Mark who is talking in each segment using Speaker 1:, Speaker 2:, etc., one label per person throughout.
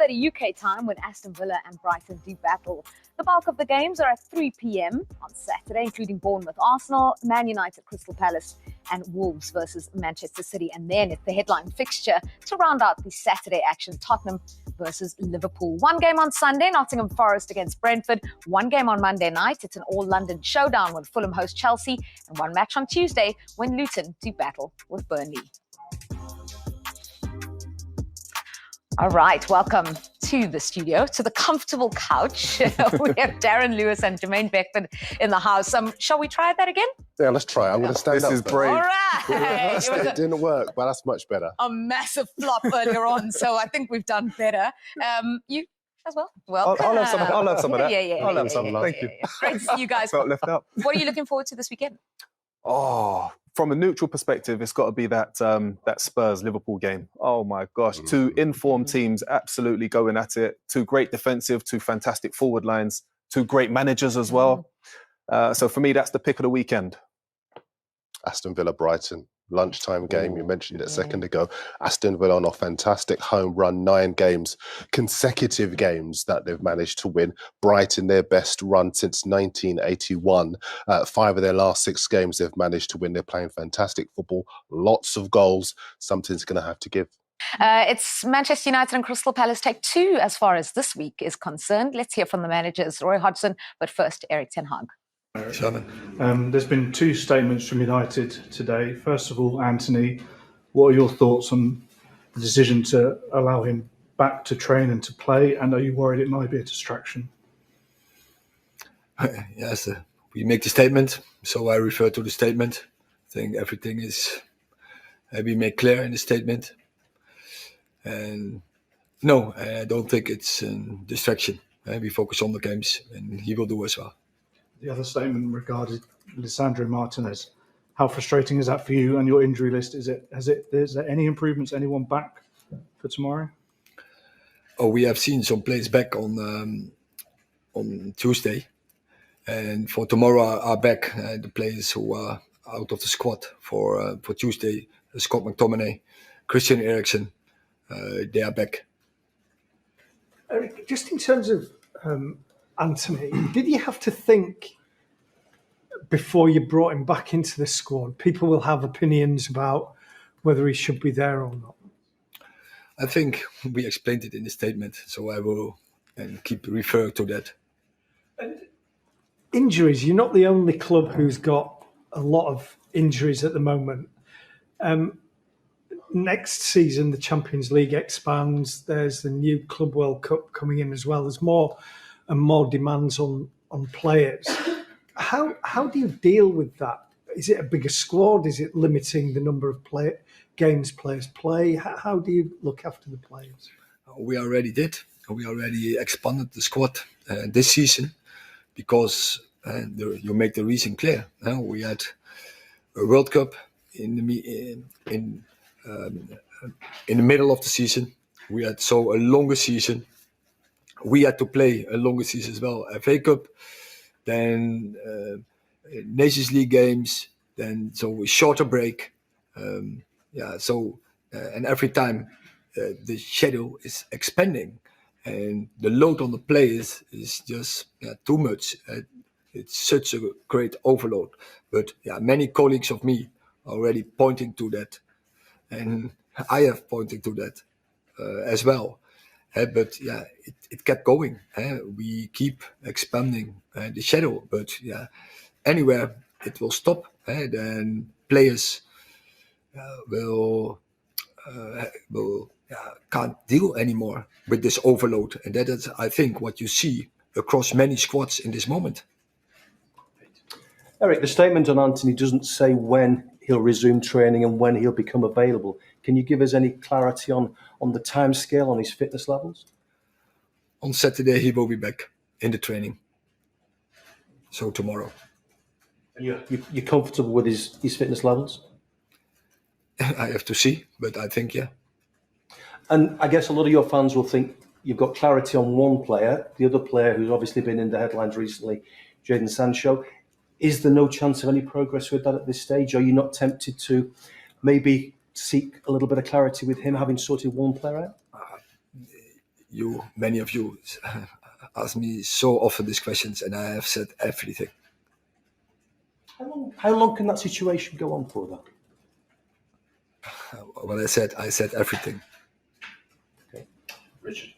Speaker 1: 6:30 UK time when Aston Villa and Brighton do battle. The bulk of the games are at 3 p.m. on Saturday, including Bournemouth, Arsenal, Man United, Crystal Palace, and Wolves versus Manchester City. And then it's the headline fixture to round out the Saturday action: Tottenham versus Liverpool. One game on Sunday, Nottingham Forest against Brentford. One game on Monday night, it's an all-London showdown when Fulham host Chelsea. And one match on Tuesday when Luton do battle with Burnley. All right, welcome to the studio, to the comfortable couch. We have Darren Lewis and Jermaine Beckford in the house. Shall we try that again?
Speaker 2: Yeah, let's try. I'm going to stand up.
Speaker 3: This is brave.
Speaker 1: All right.
Speaker 2: It didn't work, but that's much better.
Speaker 1: A massive flop earlier on, so I think we've done better. You as well? Welcome.
Speaker 3: I'll have some of that.
Speaker 1: Yeah.
Speaker 3: I'll have some. Thank you.
Speaker 1: Great to see you guys.
Speaker 3: Felt left out.
Speaker 1: What are you looking forward to this weekend?
Speaker 3: Oh, from a neutral perspective, it's got to be that Spurs-Liverpool game. Oh my gosh, two informed teams absolutely going at it. Two great defensive, two fantastic forward lines, two great managers as well. So for me, that's the pick of the weekend.
Speaker 2: Aston Villa, Brighton, lunchtime game. You mentioned it a second ago. Aston Villa on a fantastic home run, 9 games, consecutive games that they've managed to win. Brighton, their best run since 1981. 5 of their last 6 games they've managed to win. They're playing fantastic football, lots of goals. Something's going to have to give.
Speaker 1: It's Manchester United and Crystal Palace take 2 as far as this week is concerned. Let's hear from the managers, Roy Hodgson, but first, Erik Ten Hag.
Speaker 4: There's been 2 statements from United today. First of all, Antony, what are your thoughts on the decision to allow him back to train and to play? And are you worried it might be a distraction?
Speaker 5: Yes, we make the statement, so I refer to the statement. I think everything is we make clear in the statement. And no, I don't think it's a distraction. We focus on the games, and he will do as well.
Speaker 4: The other statement regarded Lisandro Martinez. How frustrating is that for you and your injury list? Is there any improvements? Anyone back for tomorrow?
Speaker 5: Oh, we have seen some players back on Tuesday, and for tomorrow are back the players who are out of the squad for Tuesday. Scott McTominay, Christian Eriksen, they are back.
Speaker 6: Erik, just in terms of Antony, did you have to think before you brought him back into the squad? People will have opinions about whether he should be there or not.
Speaker 5: I think we explained it in the statement, so I will keep referring to that.
Speaker 6: And injuries, you're not the only club who's got a lot of injuries at the moment. Next season, the Champions League expands. There's the new Club World Cup coming in as well. There's more and more demands on players. How do you deal with that? Is it a bigger squad? Is it limiting the number of games players play? How do you look after the players?
Speaker 5: We already did. We already expanded the squad this season because you make the reason clear. We had a World Cup in the middle of the season. We had a longer season. We had to play a longer season as well. FA Cup, then Nations League games, then a shorter break. And every time the schedule is expanding, and the load on the players is just too much. It's such a great overload. But many colleagues of me are already pointing to that, and I have pointed to that as well. But it kept going. We keep expanding the schedule, but anywhere it will stop. Then players can't deal anymore with this overload, and that is, I think, what you see across many squads in this moment.
Speaker 7: Erik, the statement on Antony doesn't say when he'll resume training and when he'll become available. Can you give us any clarity on the timescale, on his fitness levels?
Speaker 5: On Saturday, he will be back in the training. So tomorrow.
Speaker 7: And you're comfortable with his fitness levels?
Speaker 5: I have to see, but I think, yeah.
Speaker 7: And I guess a lot of your fans will think you've got clarity on one player, the other player who's obviously been in the headlines recently, Jadon Sancho. Is there no chance of any progress with that at this stage? Are you not tempted to maybe seek a little bit of clarity with him having sorted one player out?
Speaker 5: many of you ask me so often these questions, and I have said everything.
Speaker 7: How long can that situation go on for, though?
Speaker 5: What I said everything.
Speaker 7: Okay. Richard.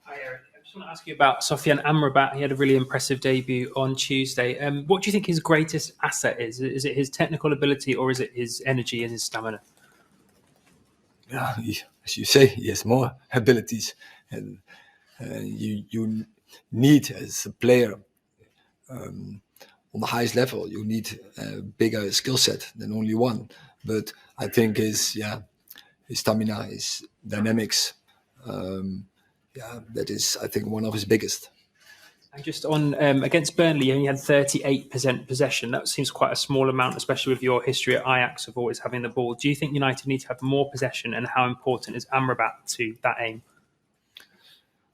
Speaker 8: Hi, Erik. I just want to ask you about Sofian Amrabat. He had a really impressive debut on Tuesday. What do you think his greatest asset is? Is it his technical ability, or is it his energy and his stamina?
Speaker 5: Yeah, as you say, he has more abilities, and you need, as a player on the highest level, you need a bigger skill set than only one. But I think his stamina, his dynamics, that is, I think, one of his biggest.
Speaker 8: And just on against Burnley, you only had 38% possession. That seems quite a small amount, especially with your history at Ajax of always having the ball. Do you think United need to have more possession, and how important is Amrabat to that aim?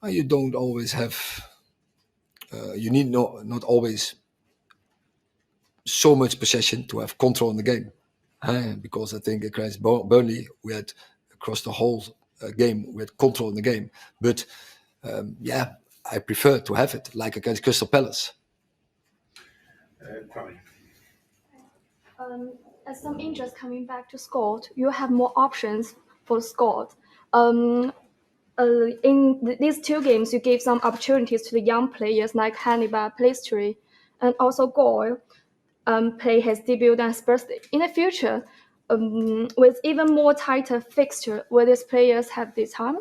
Speaker 5: You don't always have. You need not always so much possession to have control in the game, because I think against Burnley we had across the whole game we had control in the game. But I prefer to have it like against Crystal Palace.
Speaker 9: As some injuries coming back to squad, you have more options for squad. In these two games, you gave some opportunities to the young players like Hannibal, Pastry, and also Goyle. Play his debut against Spurs. In the future, with even more tighter fixture, will these players have the time?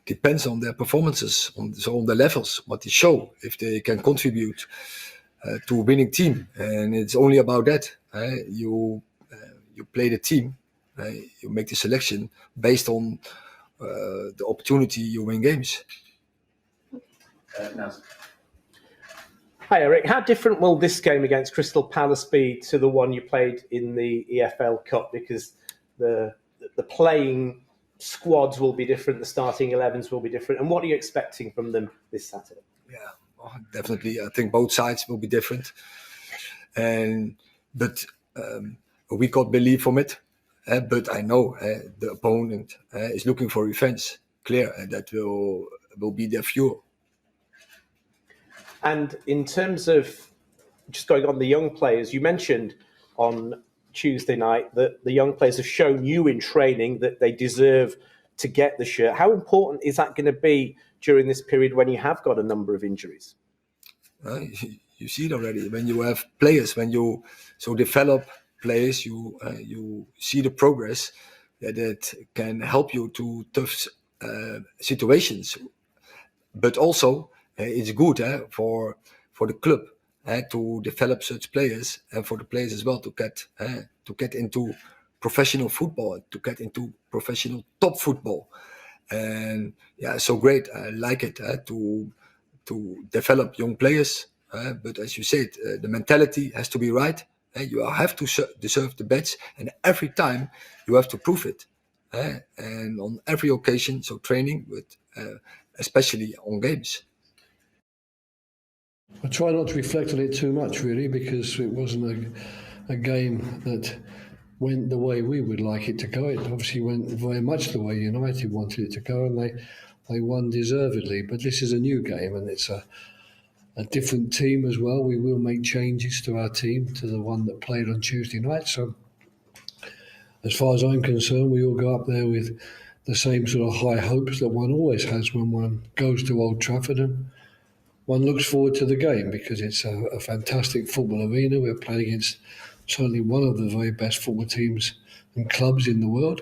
Speaker 5: Depends on their performances, on the levels, what they show, if they can contribute to a winning team, and it's only about that. You play the team, you make the selection based on the opportunity you win games.
Speaker 7: Hi, Erik. How different will this game against Crystal Palace be to the one you played in the EFL Cup? Because the playing squads will be different, the starting 11s will be different. And what are you expecting from them this Saturday?
Speaker 5: Yeah, definitely. I think both sides will be different. But we got belief from it. But I know the opponent is looking for revenge. Clear, and that will be their fuel.
Speaker 7: And in terms of just going on the young players, you mentioned on Tuesday night that the young players have shown you in training that they deserve to get the shirt. How important is that going to be during this period when you have got a number of injuries?
Speaker 5: You see it already when you have players, when you develop players, you see the progress that can help you to tough situations. But also, it's good for the club to develop such players, and for the players as well to get into professional football, to get into professional top football. And so great. I like it to develop young players. But as you said, the mentality has to be right. You have to deserve the badge, and every time you have to prove it. And on every occasion, so training, but especially on games.
Speaker 10: I try not to reflect on it too much, really, because it wasn't a game that went the way we would like it to go. It obviously went very much the way United wanted it to go, and they won deservedly. But this is a new game, and it's a different team as well. We will make changes to our team, to the one that played on Tuesday night. So as far as I'm concerned, we all go up there with the same sort of high hopes that one always has when one goes to Old Trafford, and one looks forward to the game because it's a fantastic football arena. We're playing against certainly one of the very best football teams and clubs in the world.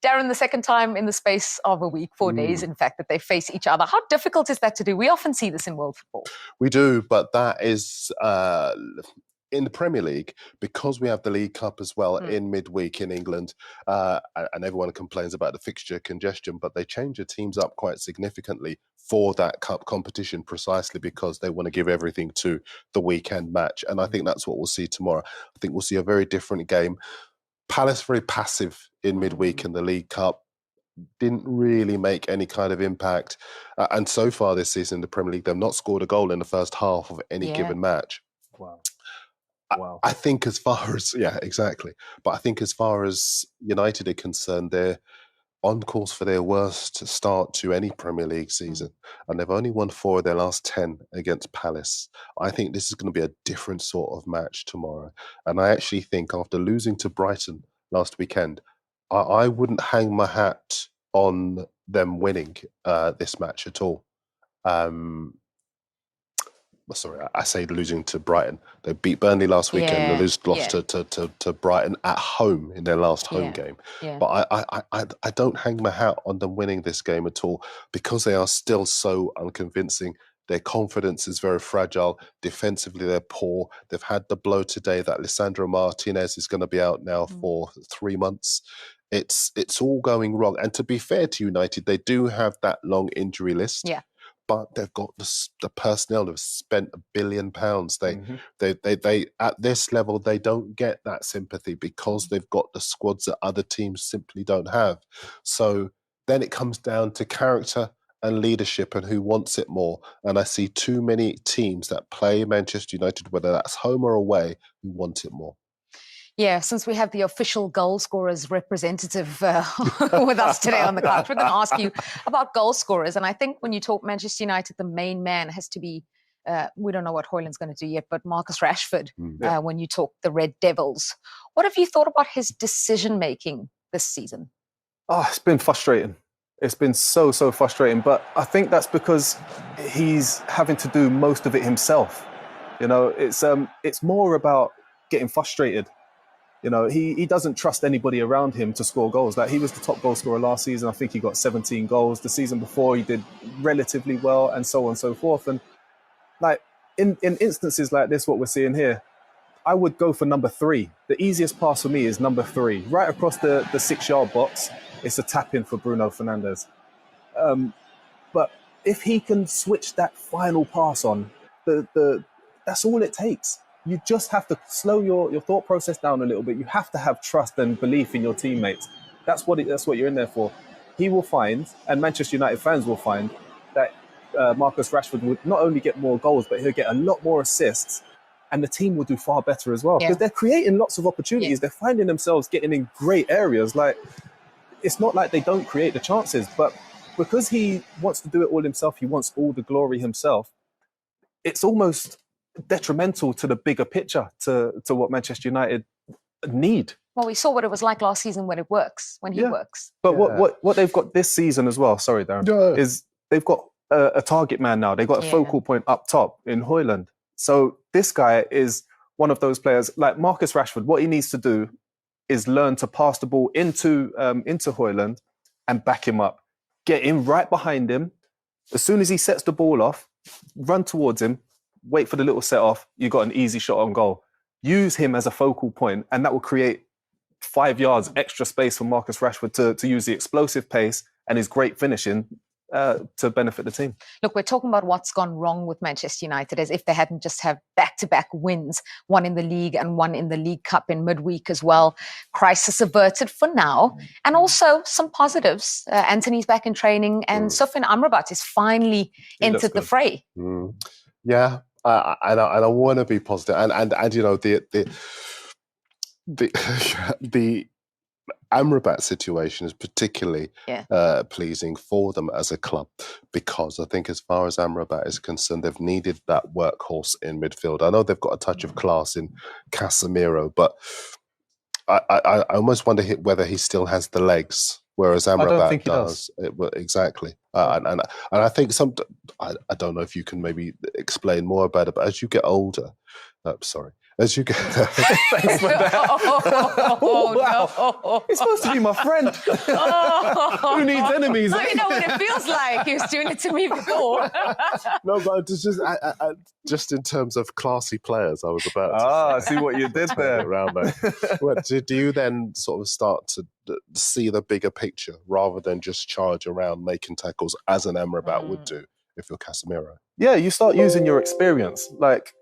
Speaker 1: Darren, the second time in the space of a week, 4 days, in fact, that they face each other. How difficult is that to do? We often see this in world football.
Speaker 2: We do, but that is in the Premier League, because we have the League Cup as well in midweek in England, and everyone complains about the fixture congestion, but they change the teams up quite significantly for that cup competition precisely because they want to give everything to the weekend match. And I think that's what we'll see tomorrow. I think we'll see a very different game. Palace very passive in midweek in the League Cup. Didn't really make any kind of impact. And so far this season in the Premier League, they've not scored a goal in the first half of any given match.
Speaker 3: Wow.
Speaker 2: I think as far as, exactly. But I think as far as United are concerned, on course for their worst start to any Premier League season, and they've only won 4 of their last 10 against Palace. I think this is going to be a different sort of match tomorrow. And I actually think after losing to Brighton last weekend, I wouldn't hang my hat on them winning this match at all. Sorry, I say losing to Brighton. They beat Burnley last weekend.
Speaker 1: Yeah,
Speaker 2: They lost to Brighton at home in their last home game.
Speaker 1: Yeah.
Speaker 2: But I don't hang my hat on them winning this game at all because they are still so unconvincing. Their confidence is very fragile. Defensively, they're poor. They've had the blow today that Lisandro Martinez is going to be out now for 3 months. It's all going wrong. And to be fair to United, they do have that long injury list.
Speaker 1: Yeah.
Speaker 2: But they've got the personnel. They've spent £1 billion. They at this level they don't get that sympathy because they've got the squads that other teams simply don't have. So then it comes down to character and leadership and who wants it more. And I see too many teams that play Manchester United, whether that's home or away, who want it more.
Speaker 1: Yeah, since we have the official goal scorers representative with us today on the couch, we're going to ask you about goal scorers. And I think when you talk Manchester United, the main man has to be, we don't know what Hojlund's going to do yet, but Marcus Rashford, when you talk the Red Devils. What have you thought about his decision-making this season?
Speaker 3: Oh, it's been frustrating. It's been so frustrating. But I think that's because he's having to do most of it himself. You know, it's more about getting frustrated. You know, he doesn't trust anybody around him to score goals. Like, he was the top goal scorer last season. I think he got 17 goals. The season before, he did relatively well, and so on and so forth. And like in instances like this, what we're seeing here, I would go for number 3. The easiest pass for me is number 3. Right across the 6-yard box, it's a tap-in for Bruno Fernandes. But if he can switch that final pass on, that's all it takes. You just have to slow your thought process down a little bit. You have to have trust and belief in your teammates. That's what you're in there for. He will find, and Manchester United fans will find, that Marcus Rashford would not only get more goals, but he'll get a lot more assists, and the team will do far better as well. Because they're creating lots of opportunities. They're finding themselves getting in great areas. Like, it's not like they don't create the chances, but because he wants to do it all himself, he wants all the glory himself, it's almost detrimental to the bigger picture, to what Manchester United need.
Speaker 1: Well, we saw what it was like last season when he works.
Speaker 3: But what they've got this season as well, sorry Darren, is they've got a target man now. They've got a focal point up top in Hojlund. So this guy is one of those players, like Marcus Rashford. What he needs to do is learn to pass the ball into Hojlund and back him up. Get in right behind him. As soon as he sets the ball off, run towards him, wait for the little set off, you got an easy shot on goal. Use him as a focal point, and that will create 5 yards extra space for Marcus Rashford to use the explosive pace and his great finishing to benefit the team.
Speaker 1: Look, we're talking about what's gone wrong with Manchester United as if they hadn't just have back-to-back wins, one in the league and one in the League Cup in midweek as well. Crisis averted for now. And also some positives. Antony's back in training and Sofyan Amrabat is finally entered the fray.
Speaker 2: Yeah, and I want to be positive. And you know, the Amrabat situation is particularly pleasing for them as a club, because I think as far as Amrabat is concerned, they've needed that workhorse in midfield. I know they've got a touch of class in Casemiro, but I almost wonder whether he still has the legs, whereas Amrabat does. Exactly. And I think I don't know if you can maybe explain more about it, but as you get older, as you get...
Speaker 3: Thanks for that.
Speaker 1: Wow.
Speaker 3: He's supposed to be my friend. Who needs enemies?
Speaker 1: So you know what it feels like. He was doing it to me before.
Speaker 2: No, but it's just in terms of classy players, I was about to say.
Speaker 3: I see what you did there.
Speaker 2: Around that. Well, do you then sort of start to see the bigger picture rather than just charge around making tackles as an Amrabat would do if you're Casemiro?
Speaker 3: Yeah, you start using your experience, like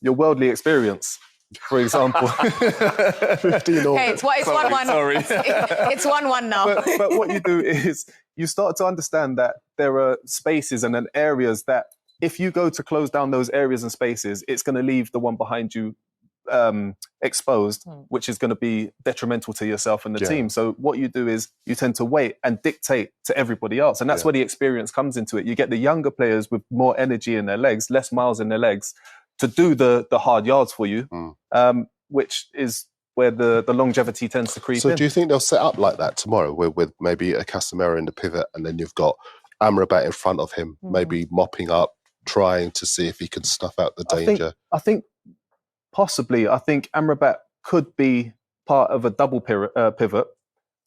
Speaker 3: your worldly experience, for example.
Speaker 2: 15 or...
Speaker 1: Hey, it's 1-1.
Speaker 3: Sorry.
Speaker 1: It's 1-1 now.
Speaker 3: But what you do is you start to understand that there are spaces and then areas that if you go to close down those areas and spaces, it's going to leave the one behind you exposed, which is going to be detrimental to yourself and the team. So what you do is you tend to wait and dictate to everybody else. And that's where the experience comes into it. You get the younger players with more energy in their legs, less miles in their legs, to do the hard yards for you, which is where the longevity tends to creep in.
Speaker 2: So do you think they'll set up like that tomorrow with maybe a Casemiro in the pivot and then you've got Amrabat in front of him, maybe mopping up, trying to see if he can snuff out the danger?
Speaker 3: I think possibly. I think Amrabat could be part of a double pivot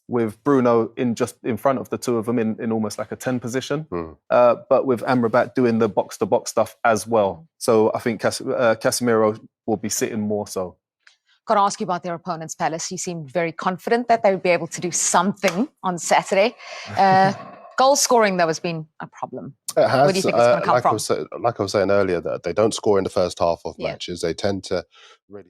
Speaker 3: with Bruno in front of the two of them in almost like a 10 position, but with Amrabat doing the box-to-box stuff as well. So I think Casemiro will be sitting more so.
Speaker 1: Got to ask you about their opponents, Palace. You seemed very confident that they would be able to do something on Saturday. Goal scoring, though, has been a problem.
Speaker 2: It has.
Speaker 1: Where do you think it's going to come from?
Speaker 2: Like I was saying earlier, that they don't score in the first half of matches. They tend to really...